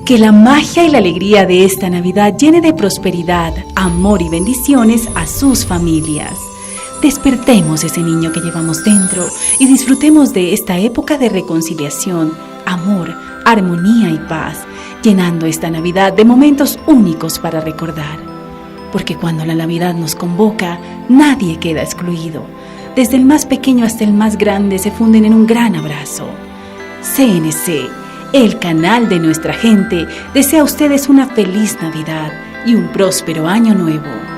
Que la magia y la alegría de esta Navidad llene de prosperidad, amor y bendiciones a sus familias. Despertemos ese niño que llevamos dentro y disfrutemos de esta época de reconciliación, amor, armonía y paz, llenando esta Navidad de momentos únicos para recordar. Porque cuando la Navidad nos convoca, nadie queda excluido. Desde el más pequeño hasta el más grande se funden en un gran abrazo. CNC, el canal de nuestra gente, desea a ustedes una feliz Navidad y un próspero año nuevo.